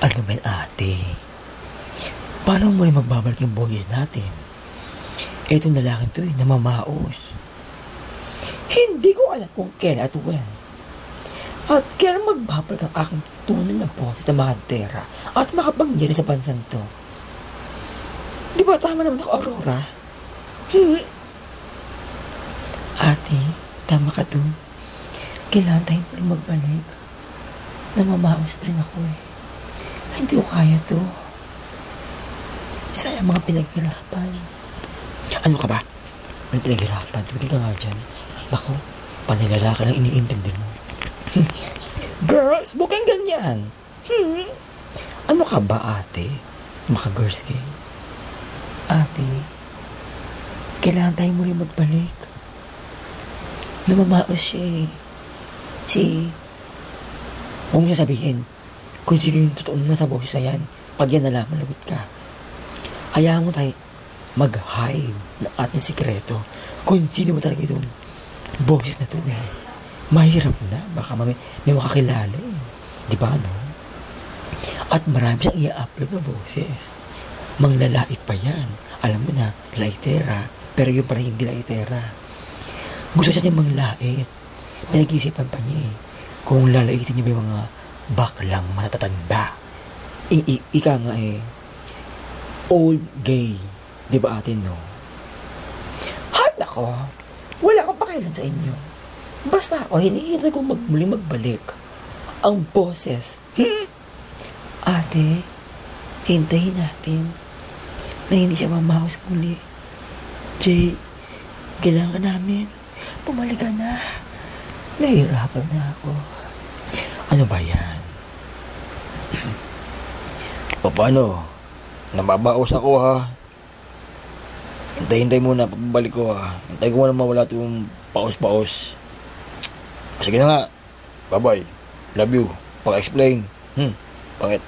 Ano ba yun, ate? Paano mo rin magbabalik yung boses natin? Etong lalaking to namamaos. Hindi ko alam kung kailan at when. At kailan magbabalik ang aking tunay na boses na mahantera at makapangyari sa bansang to. Di ba tama naman ako, Aurora? Ate, tama ka dun. Kailangan tayo pa rin magbalik. Namamaos rin ako eh. Hindi ko kaya to. Sayang mga pinaghirapan. Ano ka ba? Ang pinaghirapan? Tumigil ka nga dyan. Ako, panilalaki lang iniintindi mo. Girls, bukang ganyan. Ano ka ba, ate? Maka-girls game. Ate, kailangan tayo muli magbalik. Namamaos siya eh. Huwag mo sabihin kung sino yung totoo na sa boses na yan. Pag yan nalaman, lagot ka. Hayaan mo tayo mag-hide ng ating sikreto kung sino mo talaga itong boses na ito eh. Mahirap na. Baka may makakilala eh. Di ba, no? At marami siyang i-upload na boses. Manglalait pa yan. Alam mo na, laitera. Pero yung parang hindi laitera. Gusto siya niyang manglait. Pinag-isipan pa niya eh. Kung lalaitin niya ba yung mga baklang matatanda. Ika nga eh. Old gay. Di ba ate, no? Hat ako. Wala akong pakialam sa inyo. Basta ako, hinihintay kong muli magbalik. Ang boses. Ate, hintayin natin na hindi siya mamawas muli. Jay, kailangan namin. Bumalik ka na. Nahihirapan na ako. Ano ba yan? Paano? Nababaos ako ha. Hintay muna pagbalik ko ha. Hintay ko muna mawala itong paos-paos. Sige na nga. Bye-bye. Love you. Pag-explain. Pangit.